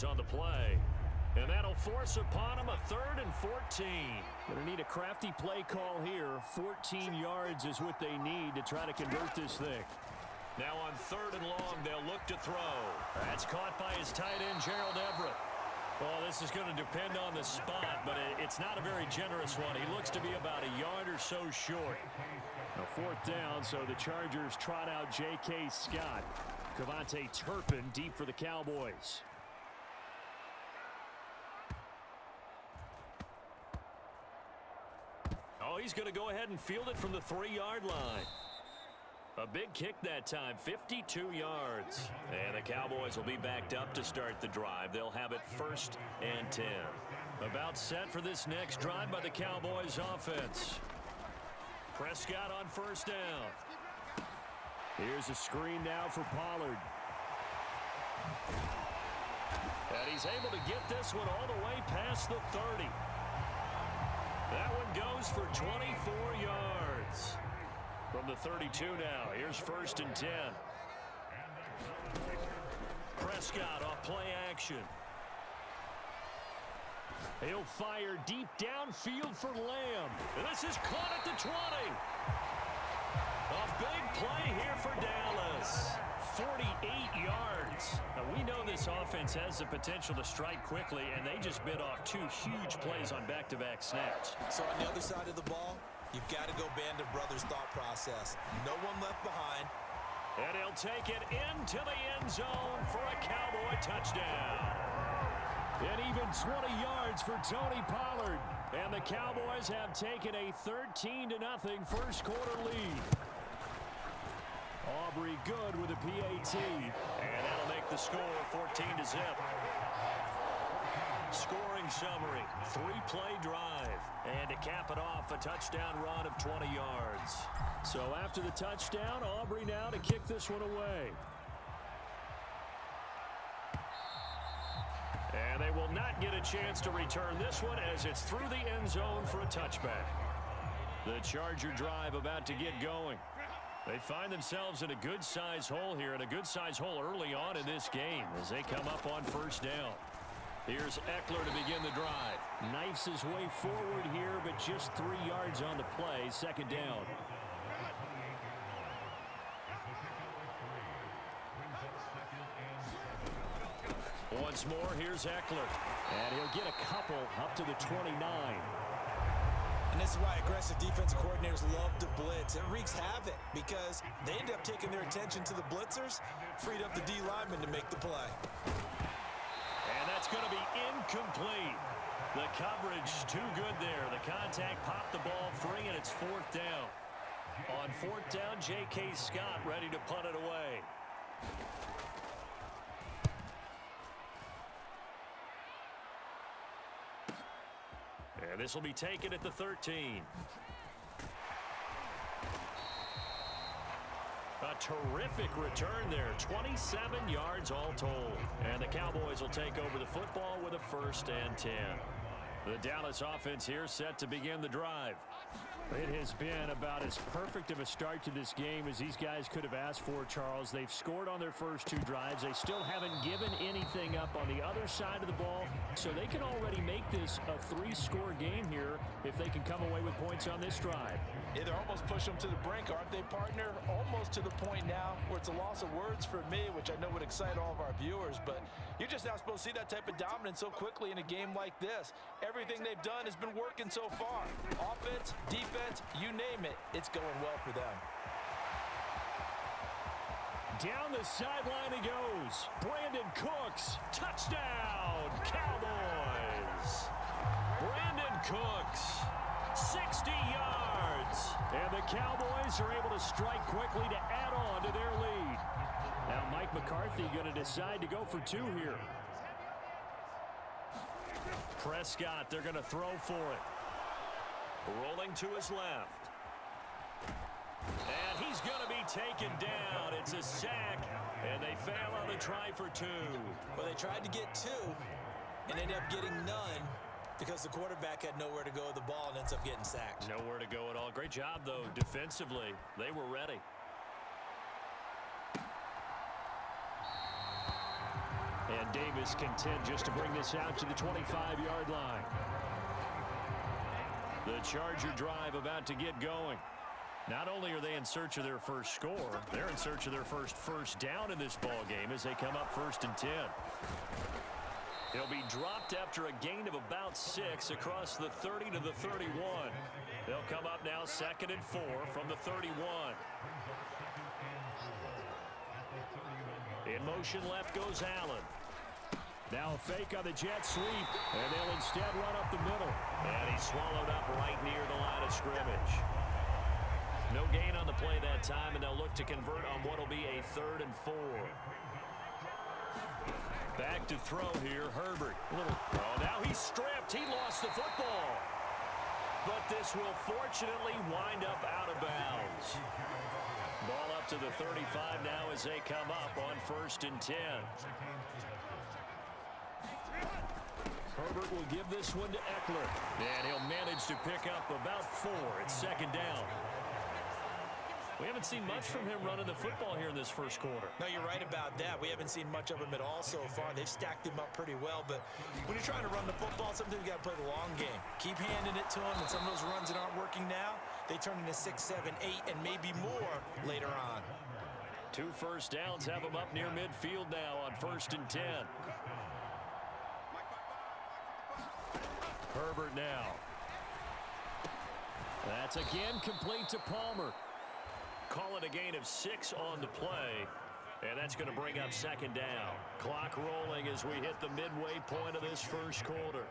yards on the play. And that'll force upon him a 3rd and 14. Going to need a crafty play call here. 14 yards is what they need to try to convert this thing. Now on 3rd and long, they'll look to throw. That's caught by his tight end, Gerald Everett. Well, this is going to depend on the spot, but it's not a very generous one. He looks to be about a yard or so short. Now 4th down, so the Chargers trot out J.K. Scott. Cavante Turpin deep for the Cowboys. Oh, he's going to go ahead and field it from the 3-yard line. A big kick that time, 52 yards. And the Cowboys will be backed up to start the drive. They'll have it 1st and 10. About set for this next drive by the Cowboys offense. Prescott on 1st down. Here's a screen now for Pollard. And he's able to get this one all the way past the 30. That one goes for 24 yards. From the 32 now, here's 1st and 10. Prescott off play action. He'll fire deep downfield for Lamb. And this is caught at the 20. A big play here for Dallas. 48 yards. Now, we know this offense has the potential to strike quickly, and they just bit off 2 huge plays on back-to-back snaps. So on the other side of the ball, you've got to go band of brothers thought process. No one left behind. And he'll take it into the end zone for a Cowboy touchdown. And even 20 yards for Tony Pollard. And the Cowboys have taken a 13-0 first quarter lead. Aubrey good with a PAT. And that'll make the score 14-0. Scoring summary, 3-play drive. And to cap it off, a touchdown run of 20 yards. So after the touchdown, Aubrey now to kick this one away. And they will not get a chance to return this one as it's through the end zone for a touchback. The Charger drive about to get going. They find themselves in a good-sized hole here, and a good-sized hole early on in this game as they come up on 1st down. Here's Eckler to begin the drive. Knifes his way forward here, but just 3 yards on the play. 2nd down. Once more, here's Eckler. And he'll get a couple up to the 29. And this is why aggressive defensive coordinators love to blitz. It wreaks havoc because they end up taking their attention to the blitzers, freed up the D lineman to make the play. And that's going to be incomplete. The coverage too good there. The contact popped the ball free, and it's 4th down. On 4th down, J.K. Scott ready to punt it away. And this will be taken at the 13. A terrific return there. 27 yards all told. And the Cowboys will take over the football with a 1st and 10. The Dallas offense here set to begin the drive. It has been about as perfect of a start to this game as these guys could have asked for, Charles. They've scored on their first 2 drives. They still haven't given anything up on the other side of the ball, so they can already make this a 3-score game here if they can come away with points on this drive. Either almost push them to the brink, aren't they, partner? Almost to the point now where it's a loss of words for me, which I know would excite all of our viewers, but you're just not supposed to see that type of dominance so quickly in a game like this. Everything they've done has been working so far. Offense, defense, you name it, it's going well for them. Down the sideline he goes. Brandon Cooks, touchdown, Cowboys. Brandon Cooks, 60 yards. And the Cowboys are able to strike quickly to add on to their lead. Now Mike McCarthy going to decide to go for 2 here. Prescott, they're going to throw for it. Rolling to his left. And he's going to be taken down. It's a sack, and they fail on the try for 2. Well, they tried to get 2 and ended up getting none because the quarterback had nowhere to go with the ball and ends up getting sacked. Nowhere to go at all. Great job, though, defensively. They were ready. And Davis content just to bring this out to the 25-yard line. The Charger drive about to get going. Not only are they in search of their first score, they're in search of their first down in this ball game as they come up 1st and 10. He'll be dropped after a gain of about 6 across the 30 to the 31. They'll come up now 2nd and 4 from the 31. In motion left goes Allen. Now a fake on the jet sweep, and they'll instead run up the middle. And he's swallowed up right near the line of scrimmage. No gain on the play that time, and they'll look to convert on what will be a 3rd and 4. Back to throw here, Herbert. Oh, now he's stripped. He lost the football. But this will fortunately wind up out of bounds. Ball up to the 35 now as they come up on 1st and 10. Herbert will give this one to Eckler. And he'll manage to pick up about 4. It's 2nd down. We haven't seen much from him running the football here in this first quarter. No, you're right about that. We haven't seen much of him at all so far. They've stacked him up pretty well, but when you're trying to run the football, sometimes you got to play the long game. Keep handing it to him, and some of those runs that aren't working now, they turn into 6, 7, 8, and maybe more later on. 2 first downs have him up near midfield now on 1st and 10. Herbert now. That's again complete to Palmer. Call it a gain of 6 on the play, and that's going to bring up 2nd down. Clock rolling as we hit the midway point of this first quarter.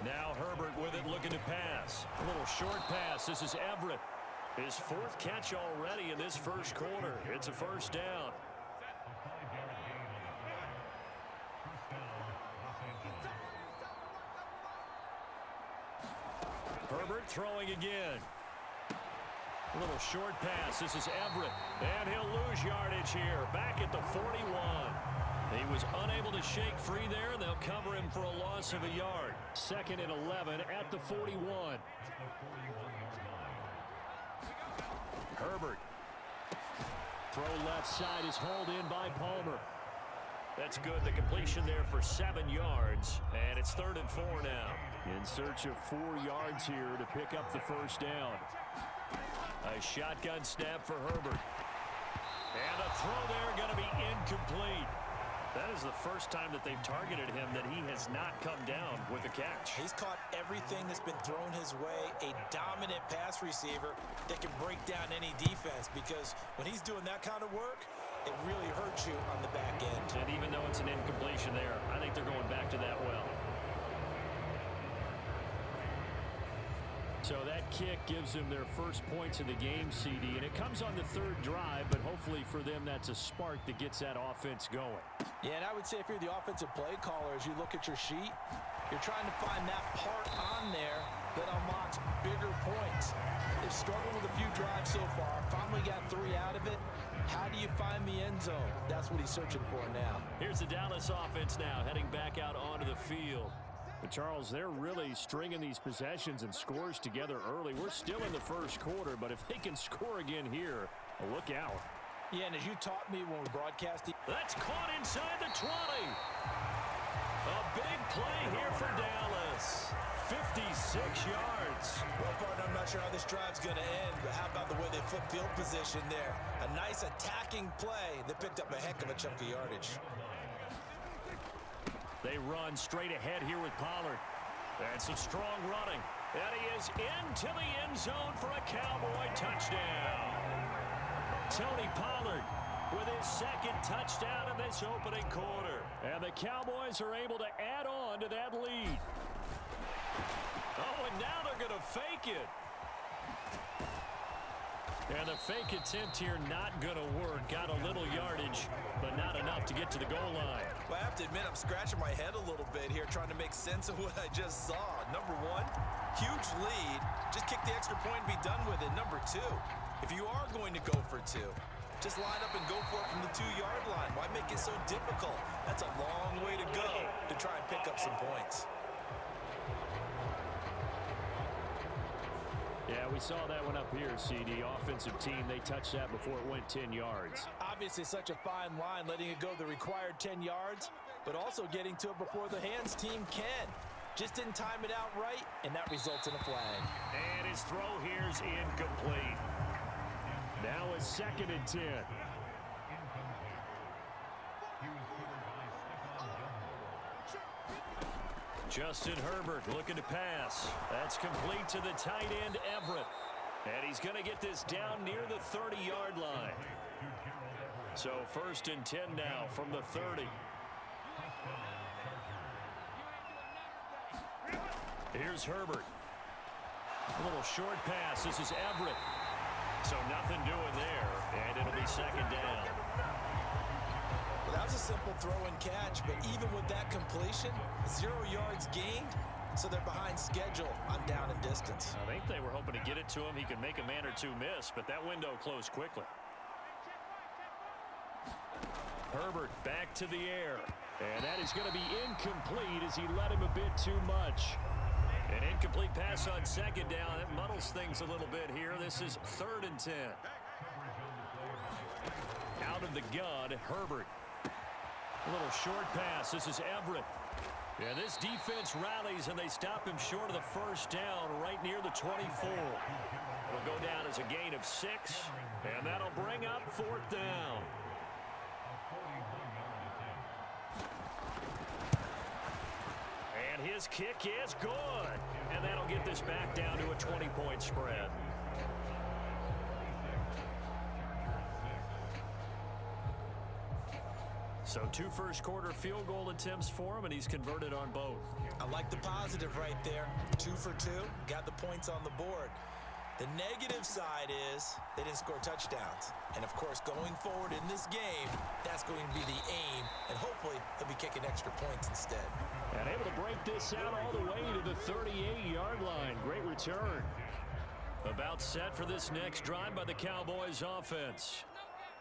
Now Herbert with it, looking to pass. A little short pass. This is Everett. His 4th catch already in this first quarter. It's a 1st down. Herbert throwing again. A little short pass. This is Everett. And he'll lose yardage here. Back at the 41. He was unable to shake free there. They'll cover him for a loss of a yard. 2nd and 11 at the 41. Herbert. Throw left side is hauled in by Palmer. That's good. The completion there for 7 yards. And it's 3rd and 4 now. In search of 4 yards here to pick up the 1st down. A shotgun snap for Herbert. And the throw there going to be incomplete. That is the first time that they've targeted him that he has not come down with a catch. He's caught everything that's been thrown his way. A dominant pass receiver that can break down any defense, because when he's doing that kind of work, it really hurts you on the back end. And even though it's an incompletion there, I think they're going back to that well. So that kick gives them their first points of the game, CD, and it comes on the 3rd drive, but hopefully for them that's a spark that gets that offense going. Yeah, and I would say if you're the offensive play caller, as you look at your sheet, you're trying to find that part on there that unlocks bigger points. They've struggled with a few drives so far, finally got 3 out of it. How do you find the end zone? That's what he's searching for now. Here's the Dallas offense now heading back out onto the field. But Charles, they're really stringing these possessions and scores together early. We're still in the first quarter, but if they can score again here, look out. Yeah, and as you taught me when we broadcasted. That's caught inside the 20. A big play here for Dallas. 56 yards. Well, partner, I'm not sure how this drive's going to end, but how about the way they flip field position there? A nice attacking play that picked up a heck of a chunk of yardage. They run straight ahead here with Pollard. And some strong running. And he is into the end zone for a Cowboy touchdown. Tony Pollard with his 2nd touchdown in this opening quarter. And the Cowboys are able to add on to that lead. Oh, and now they're going to fake it. And the fake attempt here not going to work. Got a little yardage, but not enough to get to the goal line. Well, I have to admit, I'm scratching my head a little bit here trying to make sense of what I just saw. Number 1, huge lead. Just kick the extra point and be done with it. Number 2, if you are going to go for 2, just line up and go for it from the 2-yard line. Why make it so difficult? That's a long way to go to try and pick up some points. Yeah, we saw that one up here, CD. Offensive team, they touched that before it went 10 yards. Obviously such a fine line, letting it go the required 10 yards, but also getting to it before the hands team can. Just didn't time it out right, and that results in a flag. And his throw here's incomplete. Now it's 2nd and 10. Justin Herbert looking to pass. That's complete to the tight end, Everett. And he's going to get this down near the 30-yard line. So 1st and 10 now from the 30. Here's Herbert. A little short pass. This is Everett. So nothing doing there, and it'll be 2nd down. Well, that was a simple throw and catch, but even with that completion, 0 yards gained, so they're behind schedule on down and distance. I think they were hoping to get it to him. He could make a man or two miss, but that window closed quickly. Herbert back to the air, and that is going to be incomplete as he let him a bit too much. An incomplete pass on 2nd down. That muddles things a little bit here. This is 3rd and 10. Out of the gun, Herbert. A little short pass. This is Everett. Yeah, this defense rallies, and they stop him short of the 1st down right near the 24. It'll go down as a gain of 6, and that'll bring up 4th down. And his kick is good. And that'll get this back down to a 20-point spread. So 2 first-quarter field goal attempts for him, and he's converted on both. I like the positive right there. 2 for 2, got the points on the board. The negative side is they didn't score touchdowns. And, of course, going forward in this game, that's going to be the aim, and hopefully he'll be kicking extra points instead. And able to break this out all the way to the 38-yard line. Great return. About set for this next drive by the Cowboys offense.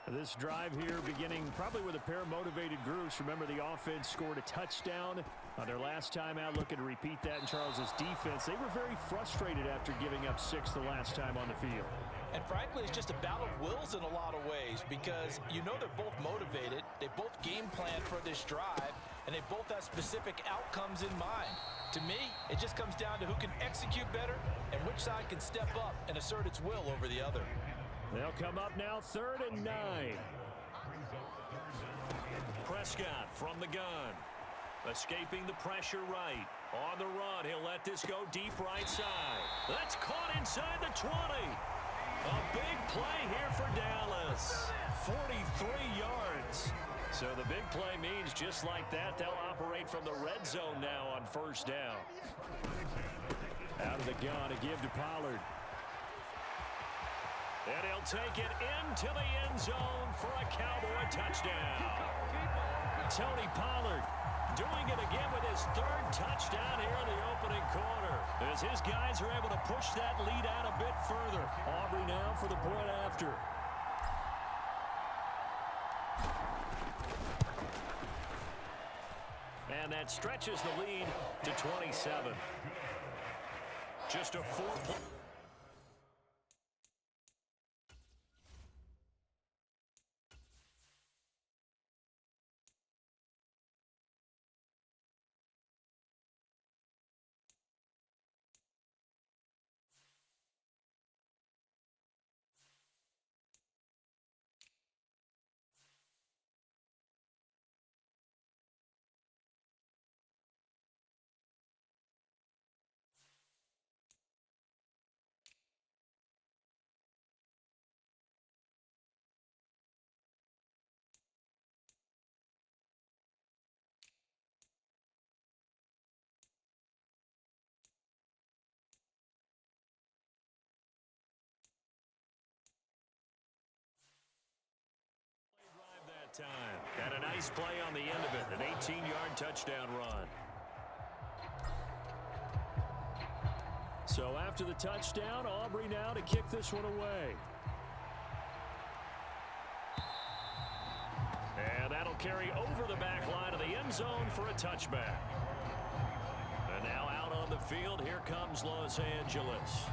This drive here beginning probably with a pair of motivated groups. Remember, the offense scored a touchdown on their last time out. Looking to repeat that in Charles's defense. They were very frustrated after giving up 6 the last time on the field. And frankly, it's just a battle of wills in a lot of ways, because you know they're both motivated. They both game plan for this drive, and they both have specific outcomes in mind. To me, it just comes down to who can execute better and which side can step up and assert its will over the other. They'll come up now 3rd and 9. Prescott from the gun. Escaping the pressure right. On the run, he'll let this go deep right side. That's caught inside the 20. A big play here for Dallas. 43 yards. So the big play means just like that, they'll operate from the red zone now on 1st down. Out of the gun to give to Pollard. And he'll take it into the end zone for a Cowboy touchdown. Tony Pollard doing it again with his 3rd touchdown here in the opening quarter, as his guys are able to push that lead out a bit further. Aubrey now for the point after. And that stretches the lead to 27. Just a 4-point. Time. And a nice play on the end of it. An 18-yard touchdown run. So after the touchdown, Aubrey now to kick this one away. And that'll carry over the back line of the end zone for a touchback. And now out on the field, here comes Los Angeles.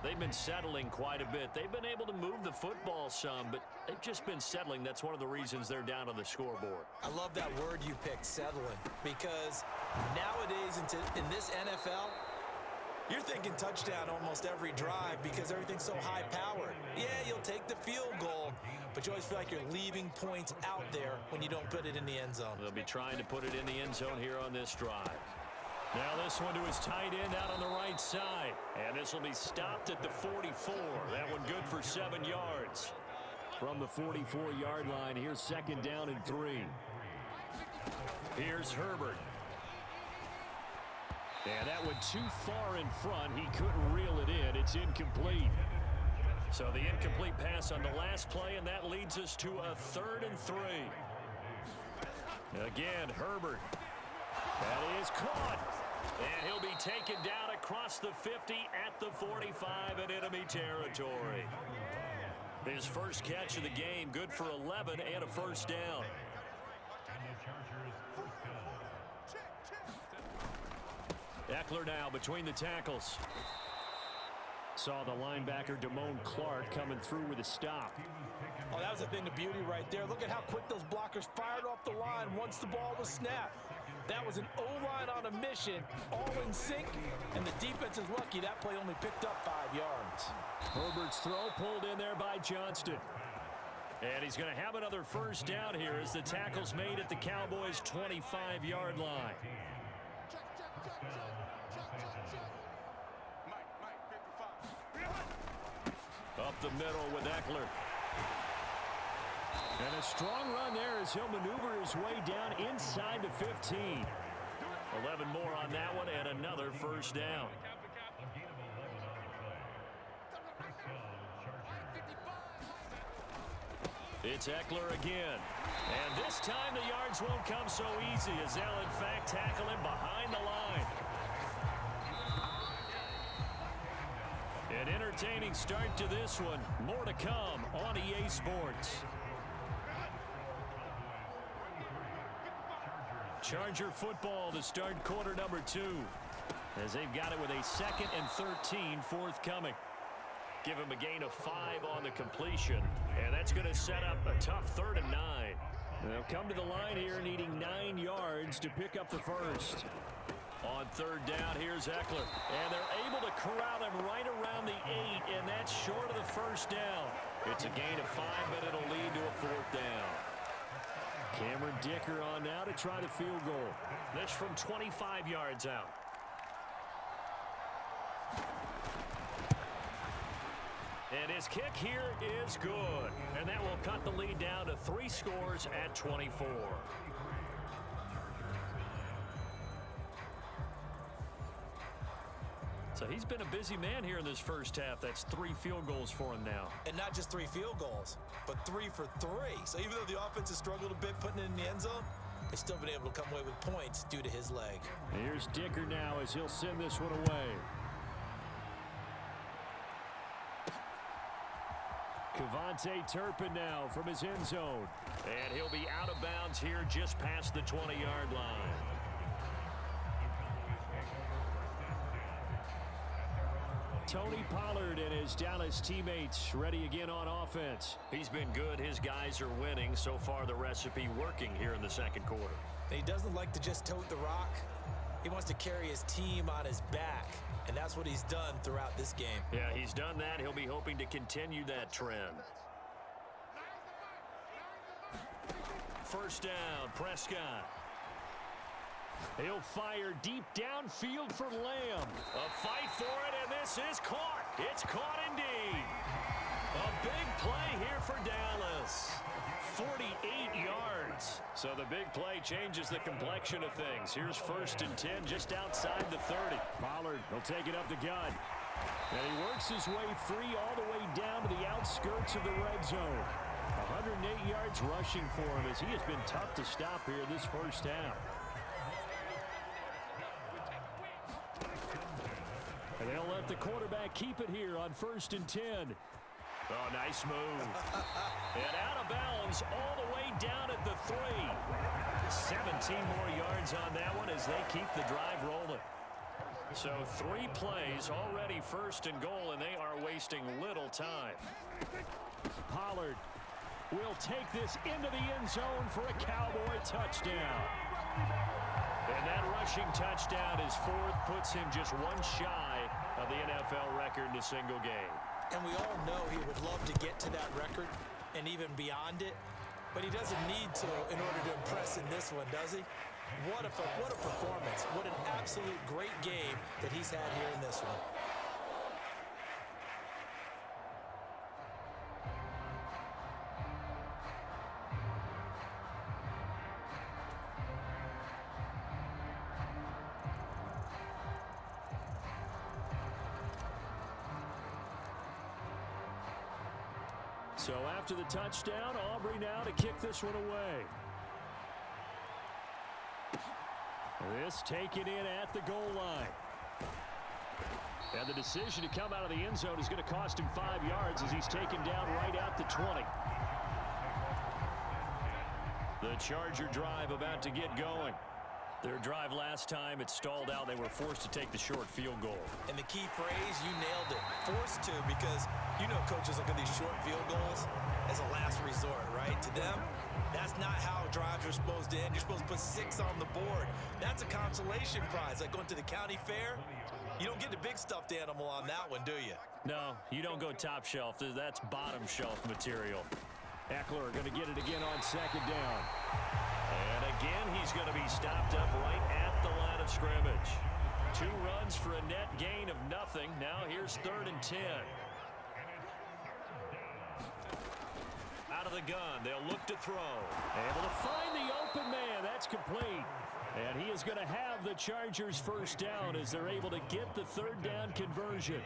They've been settling quite a bit. They've been able to move the football some, but they've just been settling. That's one of the reasons they're down on the scoreboard. I love that word you picked, settling, because nowadays in this NFL, you're thinking touchdown almost every drive because everything's so high-powered. Yeah, you'll take the field goal, but you always feel like you're leaving points out there when you don't put it in the end zone. They'll be trying to put it in the end zone here on this drive. Now this one to his tight end out on the right side. And this will be stopped at the 44. That one good for 7 yards. From the 44-yard line, here's second down and 3. Here's Herbert. And that went too far in front. He couldn't reel it in. It's incomplete. So the incomplete pass on the last play, and that leads us to a 3rd and 3. Again, Herbert. That is caught. And he'll be taken down across the 50 at the 45 in enemy territory. His first catch of the game, good for 11 and a first down. Eckler now between the tackles. Saw the linebacker Damone Clark coming through with a stop. Oh, that was a thing of beauty right there. Look at how quick those blockers fired off the line once the ball was snapped. That was an O-line on a mission, all in sync, and the defense is lucky that play only picked up 5 yards. Herbert's throw pulled in there by Johnston. And he's going to have another first down here as the tackle's made at the Cowboys' 25-yard line. Up the middle with Eckler. And a strong run there as he'll maneuver his way down inside the 15. 11 more on that one and another first down. It's Eckler again. And this time the yards won't come so easy as they'll in fact tackle him behind the line. An entertaining start to this one. More to come on EA Sports. Charger football to start quarter number 2 as they've got it with a 2nd and 13 forthcoming. Give him a gain of 5 on the completion, and that's going to set up a tough 3rd and 9. They'll come to the line here needing 9 yards to pick up the first. On 3rd down, here's Eckler, and they're able to corral him right around the 8, and that's short of the first down. It's a gain of 5, but it'll lead to a 4th down. Cameron Dicker on now to try the field goal. This from 25 yards out. And his kick here is good. And that will cut the lead down to 3 scores at 24. So he's been a busy man here in this first half. That's 3 field goals for him now. And not just 3 field goals, but 3 for 3. So even though the offense has struggled a bit putting it in the end zone, they've still been able to come away with points due to his leg. Here's Dicker now as he'll send this one away. Kevontae Turpin now from his end zone. And he'll be out of bounds here just past the 20-yard line. Tony Pollard and his Dallas teammates ready again on offense. He's been good. His guys are winning. So far, the recipe working here in the second quarter. And he doesn't like to just tote the rock. He wants to carry his team on his back, and that's what he's done throughout this game. Yeah, he's done that. He'll be hoping to continue that trend. First down, Prescott. He'll fire deep downfield for Lamb. A fight for it, and this is caught. It's caught indeed. A big play here for Dallas. 48 yards. So the big play changes the complexion of things. Here's 1st and 10 just outside the 30. Pollard will take it up the gut. And he works his way free all the way down to the outskirts of the red zone. 108 yards rushing for him as he has been tough to stop here this first half. And they'll let the quarterback keep it here on 1st and 10. Oh, nice move. And out of bounds all the way down at the 3. 17 more yards on that one as they keep the drive rolling. So 3 plays, already first and goal, and they are wasting little time. Pollard will take this into the end zone for a Cowboy touchdown. And that rushing touchdown is 4th, puts him just 1 shy of the NFL record in a single game. And we all know he would love to get to that record and even beyond it, but he doesn't need to in order to impress in this one, does he? What a performance. What an absolute great game that he's had here in this one. So after the touchdown, Aubrey now to kick this one away. This taken in at the goal line. And the decision to come out of the end zone is going to cost him 5 yards as he's taken down right at the 20. The Charger drive about to get going. Their drive last time, it stalled out. They were forced to take the short field goal. And the key phrase, you nailed it. Forced to, because you know coaches look at these short field goals as a last resort, right? To them, that's not how drives are supposed to end. You're supposed to put 6 on the board. That's a consolation prize. Like going to the county fair, you don't get the big stuffed animal on that one, do you? No, you don't go top shelf. That's bottom shelf material. Eckler going to get it again on 2nd down. And again, he's going to be stopped up right at the line of scrimmage. 2 runs for a net gain of nothing. Now here's 3rd and 10. Out of the gun, they'll look to throw. Able to find the open man. That's complete. And he is going to have the Chargers first down as they're able to get the 3rd down conversion.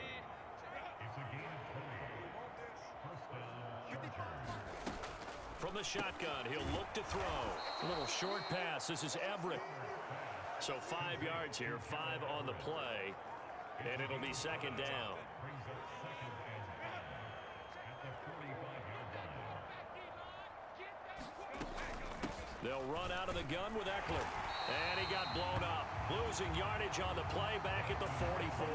From the shotgun, he'll look to throw. A little short pass. This is Everett. So 5 yards here, 5 on the play, and it'll be 2nd down. They'll run out of the gun with Eckler. And he got blown up. Losing yardage on the play back at the 44.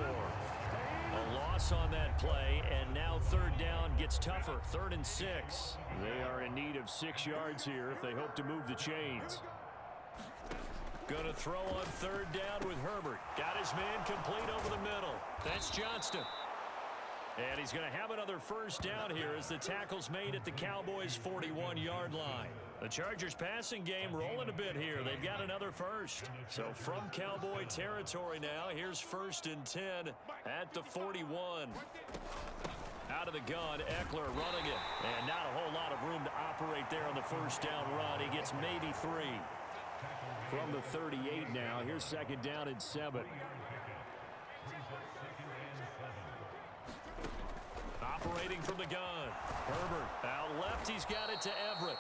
A loss on that play, and now 3rd down gets tougher. 3rd and 6. They are in need of 6 yards here if they hope to move the chains. Going to throw on 3rd down with Herbert. Got his man complete over the middle. That's Johnston. And he's going to have another first down here as the tackle's made at the Cowboys' 41-yard line. The Chargers passing game rolling a bit here. They've got another first. So from Cowboy territory now, here's 1st and 10 at the 41. Out of the gun, Eckler running it. And not a whole lot of room to operate there on the first down run. He gets maybe 3. From the 38 now, here's 2nd down and 7. Operating from the gun. Herbert out left. He's got it to Everett.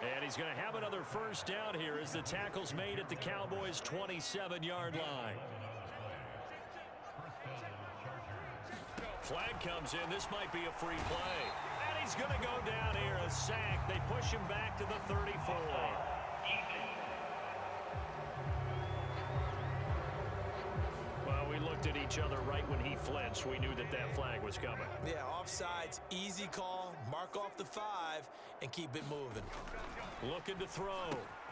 And he's going to have another first down here as the tackle's made at the Cowboys' 27-yard line. Flag comes in. This might be a free play. And he's going to go down here. A sack. They push him back to the 34. Well, we looked at each other right when he flinched. We knew that that flag was coming. Yeah, offsides, easy call. Mark off the 5 and keep it moving. Looking to throw.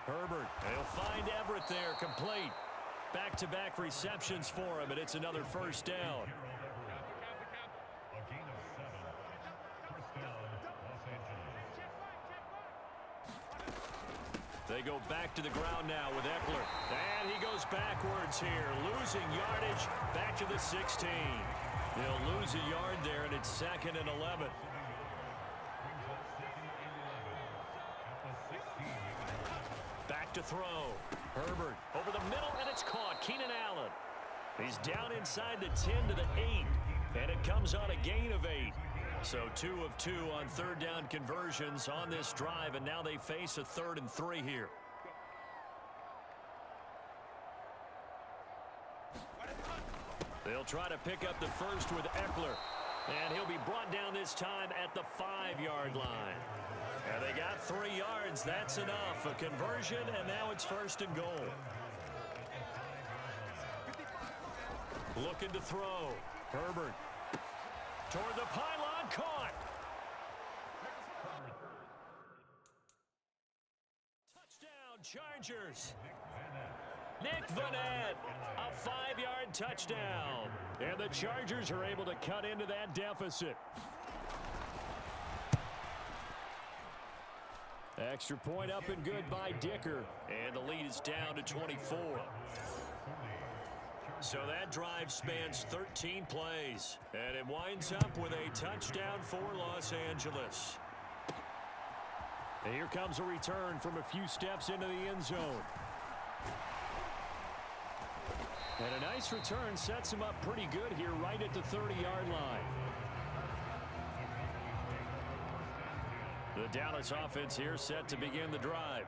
Herbert. They'll find Everett there, complete. Back-to-back receptions for him, and it's another first down. They go back to the ground now with Eckler. And he goes backwards here, losing yardage back to the 16. They'll lose a yard there, and it's 2nd and 11. Back to throw. Herbert over the middle, and it's caught. Keenan Allen. He's down inside the 10 to the 8, and it comes on a gain of 8. So 2 of 2 on 3rd down conversions on this drive, and now they face a 3rd and 3 here. They'll try to pick up the first with Eckler, and he'll be brought down this time at the 5-yard line. And they got 3 yards. That's enough. A conversion, and now it's 1st and goal. Looking to throw. Herbert toward the pylon, caught. Touchdown, Chargers. Nick Vanette, a 5-yard touchdown. And the Chargers are able to cut into that deficit. Extra point up and good by Dicker. And the lead is down to 24. So that drive spans 13 plays. And it winds up with a touchdown for Los Angeles. And here comes a return from a few steps into the end zone. And a nice return sets him up pretty good here right at the 30-yard line. The Dallas offense here set to begin the drive.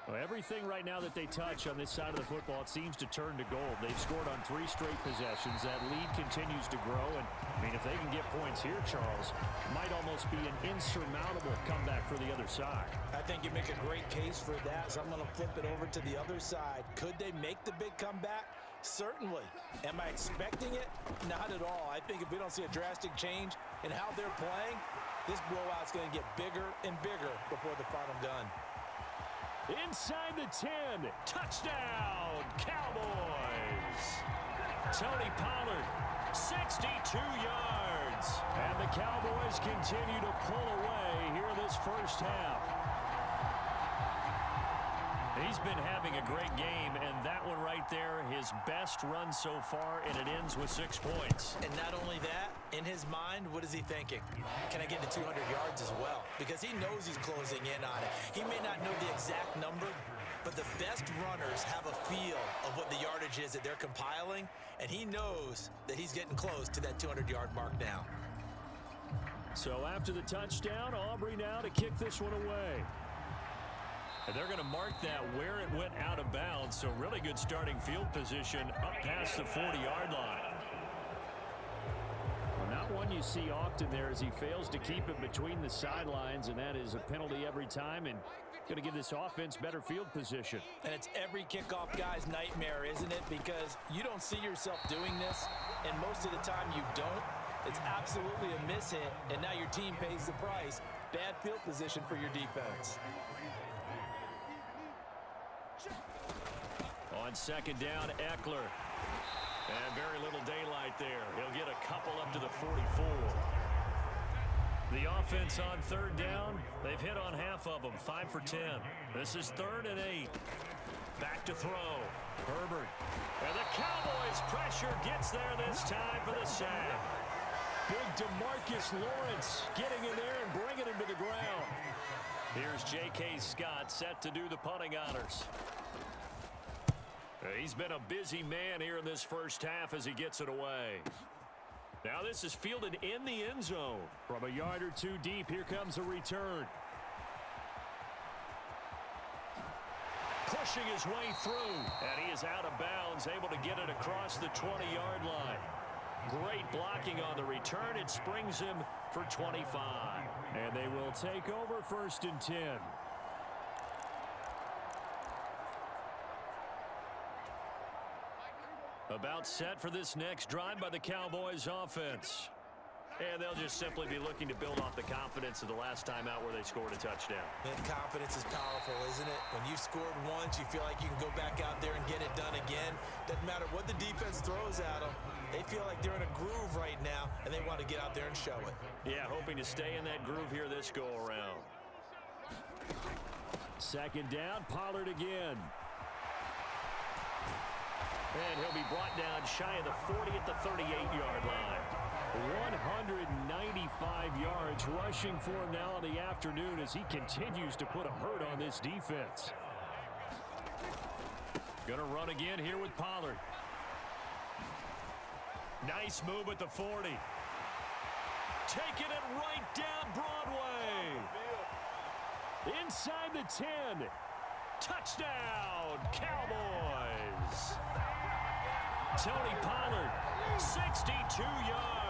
Well, everything right now that they touch on this side of the football, it seems to turn to gold. They've scored on 3 straight possessions. That lead continues to grow. And, I mean, if they can get points here, Charles, might almost be an insurmountable comeback for the other side. I think you make a great case for that, so I'm going to flip it over to the other side. Could they make the big comeback? Certainly. Am I expecting it? Not at all. I think if we don't see a drastic change in how they're playing, this blowout's going to get bigger and bigger before the final gun. Inside the 10. Touchdown, Cowboys. Tony Pollard, 62 yards. And the Cowboys continue to pull away here this first half. He's been having a great game, and that one right there, his best run so far, and it ends with 6 points. And not only that, in his mind, what is he thinking? Can I get to 200 yards as well? Because he knows he's closing in on it. He may not know the exact number, but the best runners have a feel of what the yardage is that they're compiling, and he knows that he's getting close to that 200-yard mark now. So after the touchdown, Aubrey now to kick this one away. And they're going to mark that where it went out of bounds, so really good starting field position up past the 40-yard line. Well, not one you see often there as he fails to keep it between the sidelines, and that is a penalty every time, and going to give this offense better field position. And it's every kickoff guy's nightmare, isn't it? Because you don't see yourself doing this, and most of the time you don't. It's absolutely a mishit, and now your team pays the price. Bad field position for your defense. On second down, Eckler. And very little daylight there. He'll get a couple up to the 44. The offense on third down, they've hit on half of them, 5 for 10. This is 3rd and 8. Back to throw. Herbert. And the Cowboys pressure gets there this time for the sack. Big DeMarcus Lawrence getting in there and bringing him to the ground. Here's J.K. Scott set to do the punting honors. He's been a busy man here in this first half as he gets it away. Now this is fielded in the end zone. From a yard or two deep, here comes a return. Pushing his way through, and he is out of bounds, able to get it across the 20-yard line. Great blocking on the return. It springs him for 25. And they will take over 1st and 10. About set for this next drive by the Cowboys offense. And they'll just simply be looking to build off the confidence of the last time out where they scored a touchdown. And confidence is powerful, isn't it? When you've scored once, you feel like you can go back out there and get it done again. Doesn't matter what the defense throws at them. They feel like they're in a groove right now, and they want to get out there and show it. Yeah, hoping to stay in that groove here this go-around. Second down, Pollard again. And he'll be brought down shy of the 40 at the 38-yard line. 195 yards rushing for him now in the afternoon as he continues to put a hurt on this defense. Going to run again here with Pollard. Nice move at the 40. Taking it right down Broadway. Inside the 10. Touchdown, Cowboys. Tony Pollard, 62 yards.